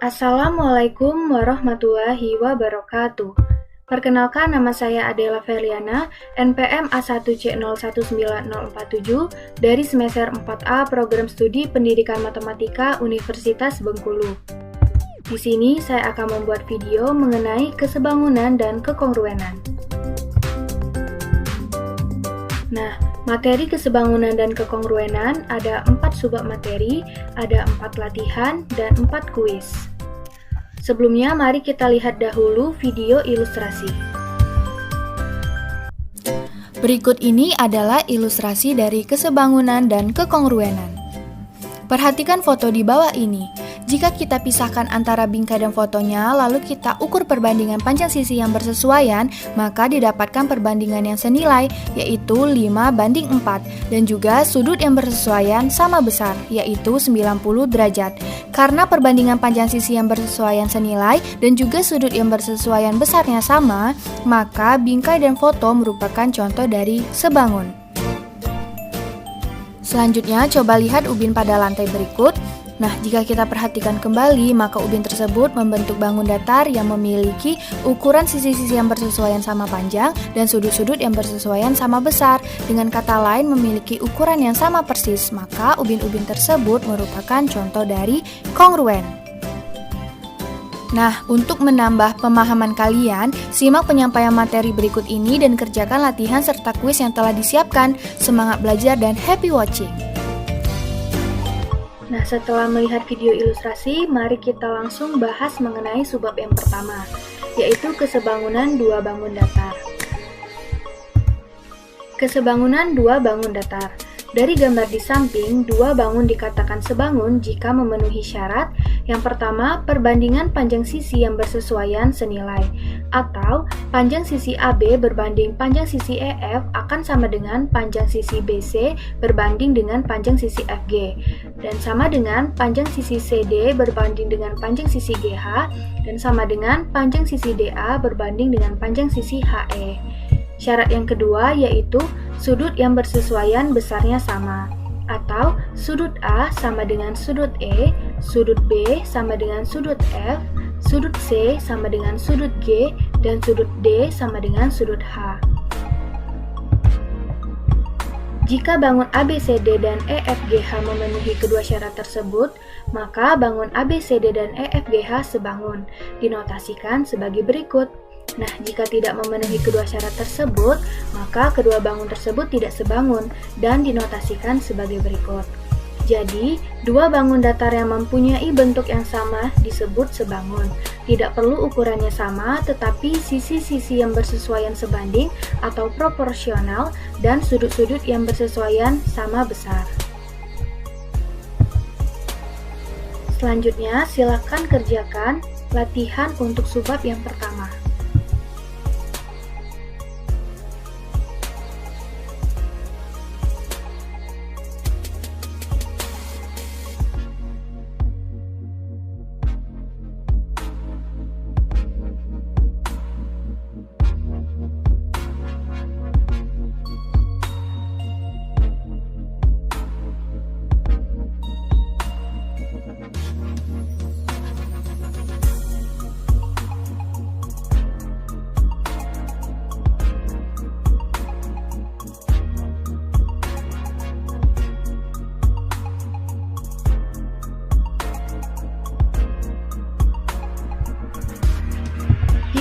Assalamualaikum warahmatullahi wabarakatuh. Perkenalkan, nama saya Adela Feliana, NPM A1C019047 dari semester 4A Program Studi Pendidikan Matematika Universitas Bengkulu. Di sini saya akan membuat video mengenai kesebangunan dan kekongruenan. Nah, materi kesebangunan dan kekongruenan ada 4 subbab materi, ada 4 latihan, dan 4 kuis. Sebelumnya, mari kita lihat dahulu video ilustrasi. Berikut ini adalah ilustrasi dari kesebangunan dan kekongruenan. Perhatikan foto di bawah ini. Jika kita pisahkan antara bingkai dan fotonya, lalu kita ukur perbandingan panjang sisi yang bersesuaian, maka didapatkan perbandingan yang senilai, yaitu 5:4, dan juga sudut yang bersesuaian sama besar, yaitu 90 derajat. Karena perbandingan panjang sisi yang bersesuaian senilai dan juga sudut yang bersesuaian besarnya sama, maka bingkai dan foto merupakan contoh dari sebangun. Selanjutnya, coba lihat ubin pada lantai berikut. Nah, jika kita perhatikan kembali, maka ubin tersebut membentuk bangun datar yang memiliki ukuran sisi-sisi yang bersesuaian sama panjang dan sudut-sudut yang bersesuaian sama besar. Dengan kata lain, memiliki ukuran yang sama persis, maka ubin-ubin tersebut merupakan contoh dari kongruen. Nah, untuk menambah pemahaman kalian, simak penyampaian materi berikut ini dan kerjakan latihan serta kuis yang telah disiapkan. Semangat belajar dan happy watching! Nah, setelah melihat video ilustrasi, mari kita langsung bahas mengenai subbab yang pertama, yaitu kesebangunan dua bangun datar. Kesebangunan dua bangun datar. Dari gambar di samping, dua bangun dikatakan sebangun jika memenuhi syarat. Yang pertama, perbandingan panjang sisi yang bersesuaian senilai, atau panjang sisi AB berbanding panjang sisi EF akan sama dengan panjang sisi BC berbanding dengan panjang sisi FG, dan sama dengan panjang sisi CD berbanding dengan panjang sisi GH, dan sama dengan panjang sisi DA berbanding dengan panjang sisi HE. Syarat yang kedua yaitu sudut yang bersesuaian besarnya sama, atau sudut A sama dengan sudut E, sudut B sama dengan sudut F, sudut C sama dengan sudut G, dan sudut D sama dengan sudut H. Jika bangun ABCD dan EFGH memenuhi kedua syarat tersebut, maka bangun ABCD dan EFGH sebangun, dinotasikan sebagai berikut. Nah, jika tidak memenuhi kedua syarat tersebut, maka kedua bangun tersebut tidak sebangun dan dinotasikan sebagai berikut. Jadi, dua bangun datar yang mempunyai bentuk yang sama disebut sebangun. Tidak perlu ukurannya sama, tetapi sisi-sisi yang bersesuaian sebanding atau proporsional dan sudut-sudut yang bersesuaian sama besar. Selanjutnya, silakan kerjakan latihan untuk subbab yang pertama.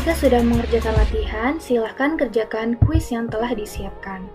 Jika sudah mengerjakan latihan, silahkan kerjakan kuis yang telah disiapkan.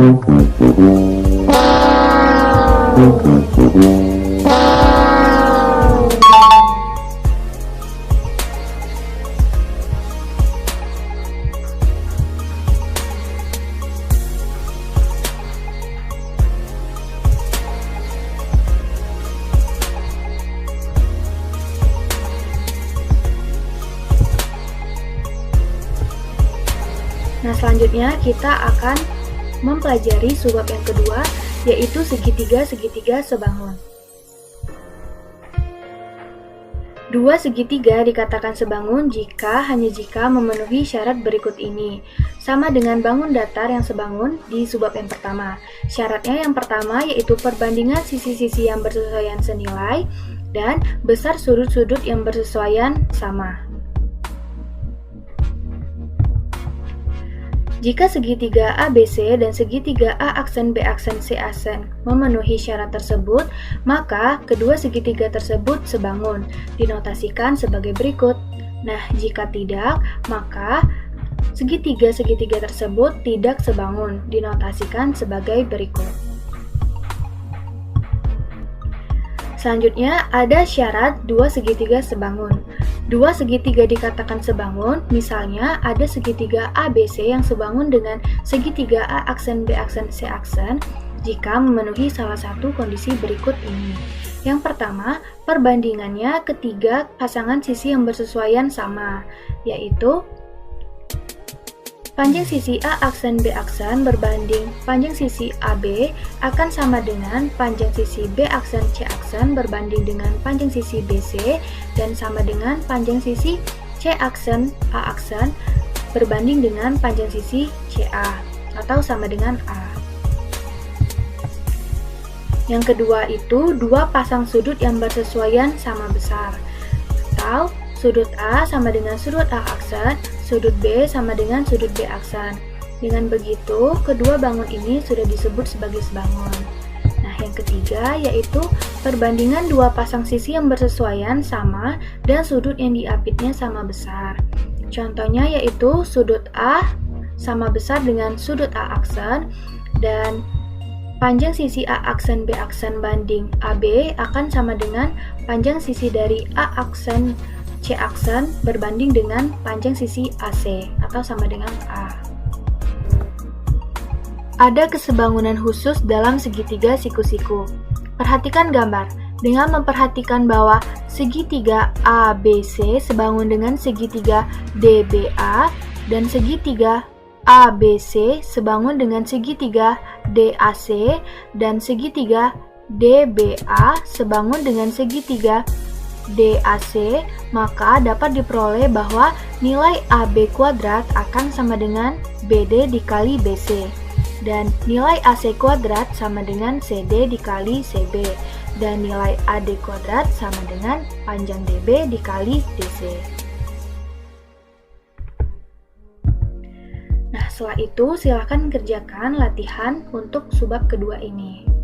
Nah, selanjutnya kita akan mempelajari subbab yang kedua, yaitu segitiga-segitiga sebangun. Dua segitiga dikatakan sebangun hanya jika memenuhi syarat berikut ini, sama dengan bangun datar yang sebangun di subbab yang pertama. Syaratnya yang pertama yaitu perbandingan sisi-sisi yang bersesuaian senilai dan besar sudut-sudut yang bersesuaian sama. Jika segitiga ABC dan segitiga A aksen B aksen C aksen memenuhi syarat tersebut, maka kedua segitiga tersebut sebangun, dinotasikan sebagai berikut. Nah, jika tidak, maka segitiga-segitiga tersebut tidak sebangun, dinotasikan sebagai berikut. Selanjutnya, ada syarat dua segitiga sebangun. Dua segitiga dikatakan sebangun, misalnya ada segitiga ABC yang sebangun dengan segitiga A aksen B aksen C aksen jika memenuhi salah satu kondisi berikut ini. Yang pertama, perbandingannya ketiga pasangan sisi yang bersesuaian sama, yaitu panjang sisi A aksen B aksen berbanding panjang sisi AB akan sama dengan panjang sisi B aksen C aksen berbanding dengan panjang sisi BC dan sama dengan panjang sisi C aksen A aksen berbanding dengan panjang sisi CA atau sama dengan A. Yang kedua itu dua pasang sudut yang bersesuaian sama besar, atau sudut A sama dengan sudut A aksen, sudut B sama dengan sudut B aksen. Dengan begitu, kedua bangun ini sudah disebut sebagai sebangun. Nah, yang ketiga yaitu perbandingan dua pasang sisi yang bersesuaian sama dan sudut yang diapitnya sama besar. Contohnya yaitu sudut A sama besar dengan sudut A aksen dan panjang sisi A aksen B aksen banding AB akan sama dengan panjang sisi dari A aksen C aksen berbanding dengan panjang sisi AC atau sama dengan A. Ada kesebangunan khusus dalam segitiga siku-siku. Perhatikan gambar. Dengan memperhatikan bahwa segitiga ABC sebangun dengan segitiga DBA dan segitiga ABC sebangun dengan segitiga DAC dan segitiga DBA sebangun dengan segitiga DAC, maka dapat diperoleh bahwa nilai AB kuadrat akan sama dengan BD dikali BC dan nilai AC kuadrat sama dengan CD dikali CB dan nilai AD kuadrat sama dengan panjang DB dikali DC. Nah, setelah itu silakan kerjakan latihan untuk subbab kedua ini.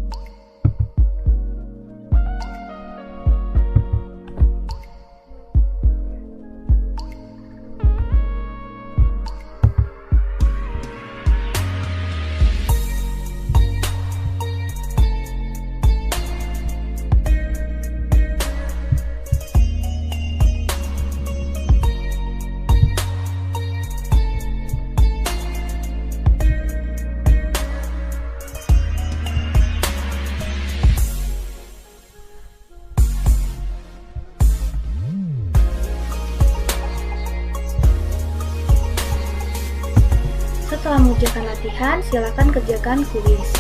Setelah mengerjakan latihan, silakan kerjakan kuis.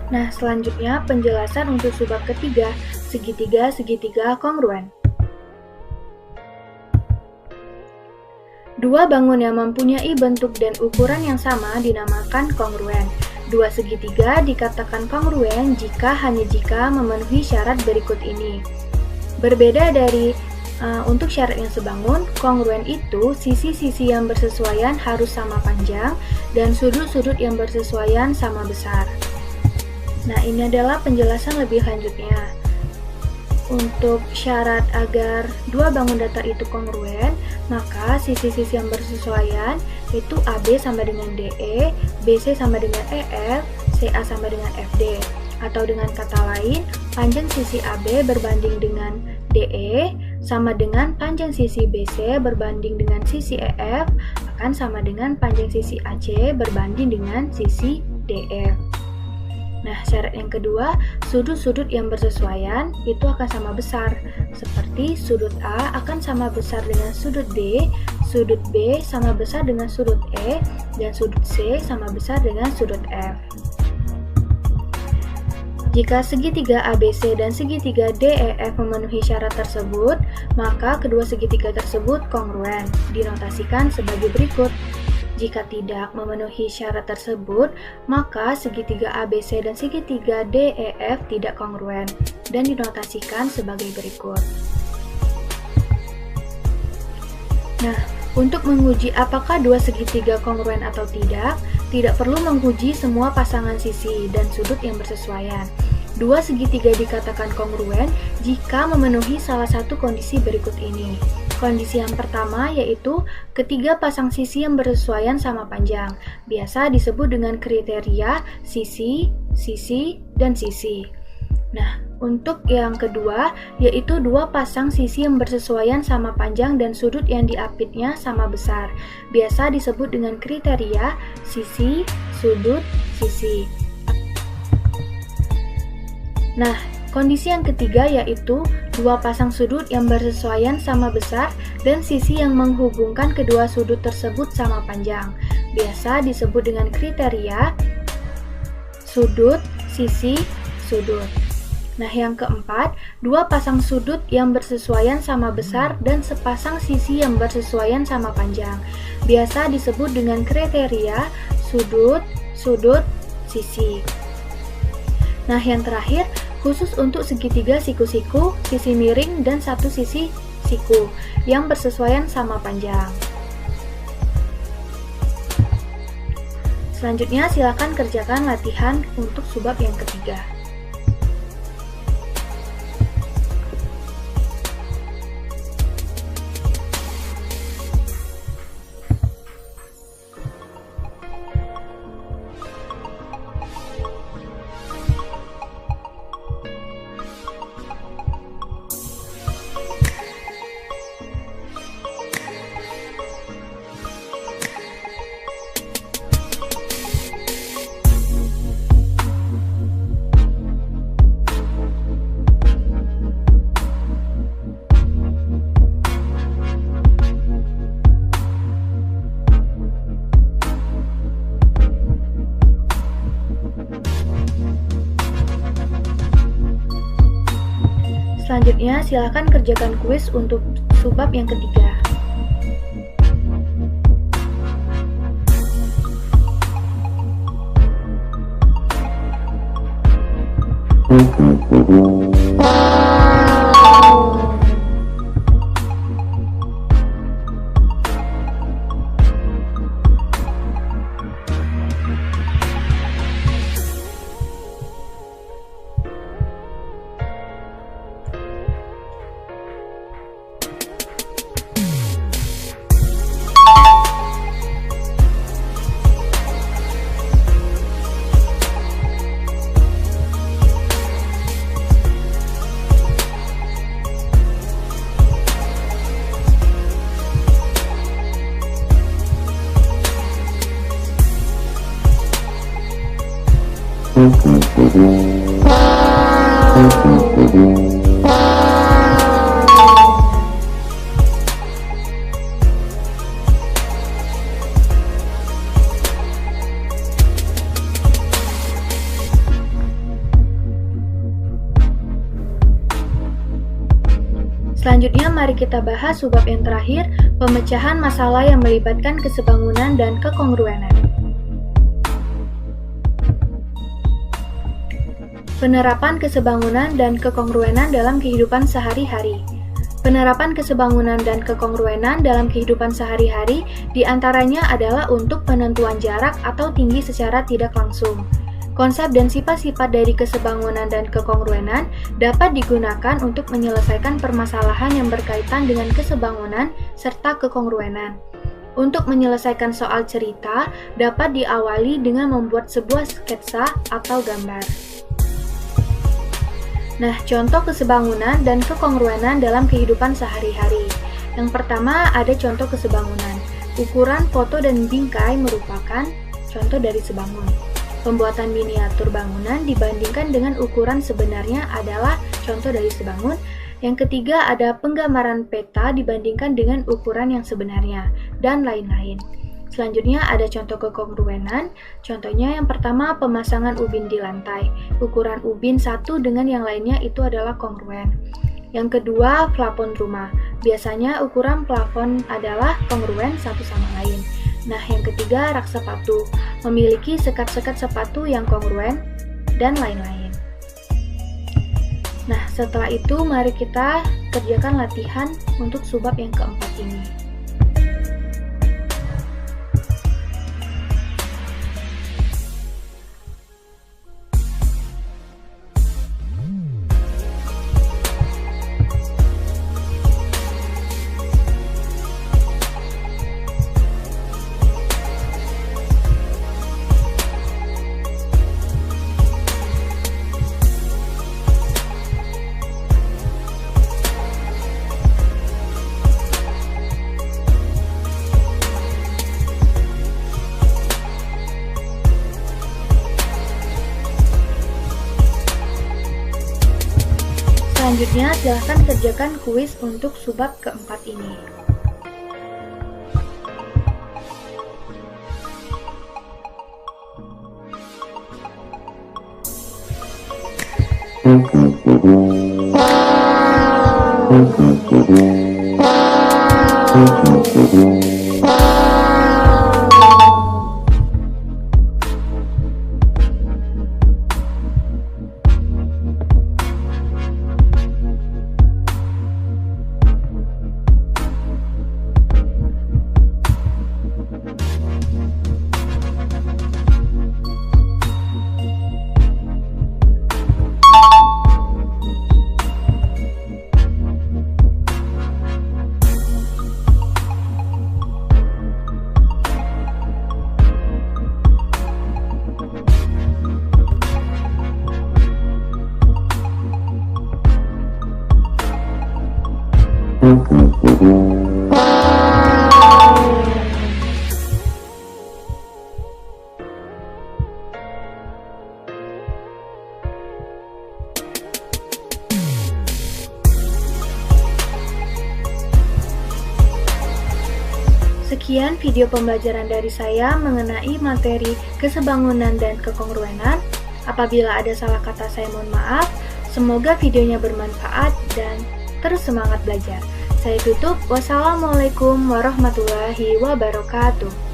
Nah, selanjutnya penjelasan untuk subbab ketiga, segitiga-segitiga kongruen. Dua bangun yang mempunyai bentuk dan ukuran yang sama dinamakan kongruen. Dua segitiga dikatakan kongruen jika memenuhi syarat berikut ini. Berbeda dari untuk syarat yang sebangun, kongruen itu sisi-sisi yang bersesuaian harus sama panjang dan sudut-sudut yang bersesuaian sama besar. Nah, ini adalah penjelasan lebih lanjutnya. Untuk syarat agar dua bangun datar itu kongruen, maka sisi-sisi yang bersesuaian itu AB sama dengan DE, BC sama dengan EF, CA sama dengan FD. Atau dengan kata lain, panjang sisi AB berbanding dengan DE sama dengan panjang sisi BC berbanding dengan sisi EF akan sama dengan panjang sisi AC berbanding dengan sisi DF. Nah, syarat yang kedua, sudut-sudut yang bersesuaian itu akan sama besar. Seperti sudut A akan sama besar dengan sudut D, sudut B sama besar dengan sudut E, dan sudut C sama besar dengan sudut F. Jika segitiga ABC dan segitiga DEF memenuhi syarat tersebut, maka kedua segitiga tersebut kongruen, dinotasikan sebagai berikut. Jika tidak memenuhi syarat tersebut, maka segitiga ABC dan segitiga DEF tidak kongruen dan dinotasikan sebagai berikut. Nah, untuk menguji apakah dua segitiga kongruen atau tidak perlu menguji semua pasangan sisi dan sudut yang bersesuaian. Dua segitiga dikatakan kongruen jika memenuhi salah satu kondisi berikut ini. Kondisi yang pertama yaitu ketiga pasang sisi yang bersesuaian sama panjang. Biasa disebut dengan kriteria sisi, sisi, dan sisi. Nah, untuk yang kedua yaitu dua pasang sisi yang bersesuaian sama panjang dan sudut yang diapitnya sama besar. Biasa disebut dengan kriteria sisi, sudut, sisi. Nah, kondisi yang ketiga yaitu dua pasang sudut yang bersesuaian sama besar dan sisi yang menghubungkan kedua sudut tersebut sama panjang. Biasa disebut dengan kriteria sudut, sisi, sudut. Nah, yang keempat, dua pasang sudut yang bersesuaian sama besar dan sepasang sisi yang bersesuaian sama panjang. Biasa disebut dengan kriteria sudut, sudut, sisi. Nah, yang terakhir, khusus untuk segitiga siku-siku, sisi miring, dan satu sisi siku yang bersesuaian sama panjang. Selanjutnya, silakan kerjakan latihan untuk subbab yang ketiga. Selanjutnya, silakan kerjakan kuis untuk subbab yang ketiga. Selanjutnya, mari kita bahas subbab yang terakhir, pemecahan masalah yang melibatkan kesebangunan dan kekongruenan. Penerapan kesebangunan dan kekongruenan dalam kehidupan sehari-hari. Penerapan kesebangunan dan kekongruenan dalam kehidupan sehari-hari diantaranya adalah untuk penentuan jarak atau tinggi secara tidak langsung. Konsep dan sifat-sifat dari kesebangunan dan kekongruenan dapat digunakan untuk menyelesaikan permasalahan yang berkaitan dengan kesebangunan serta kekongruenan. Untuk menyelesaikan soal cerita, dapat diawali dengan membuat sebuah sketsa atau gambar. Nah, contoh kesebangunan dan kekongruenan dalam kehidupan sehari-hari. Yang pertama, ada contoh kesebangunan. Ukuran, foto, dan bingkai merupakan contoh dari sebangun. Pembuatan miniatur bangunan dibandingkan dengan ukuran sebenarnya adalah contoh dari sebangun. Yang ketiga, ada penggambaran peta dibandingkan dengan ukuran yang sebenarnya, dan lain-lain. Selanjutnya ada contoh kekongruenan. Contohnya yang pertama, pemasangan ubin di lantai. Ukuran ubin satu dengan yang lainnya itu adalah kongruen. Yang kedua, plafon rumah. Biasanya ukuran plafon adalah kongruen satu sama lain. Nah, yang ketiga, rak sepatu. Memiliki sekat-sekat sepatu yang kongruen, dan lain-lain. Nah, setelah itu mari kita kerjakan latihan untuk subbab yang keempat ini. Selanjutnya, silahkan kerjakan kuis untuk subbab keempat ini. Sekian video pembelajaran dari saya mengenai materi kesebangunan dan kekongruenan. Apabila ada salah kata, saya mohon maaf. Semoga videonya bermanfaat dan terus semangat belajar. Saya tutup. Wassalamualaikum warahmatullahi wabarakatuh.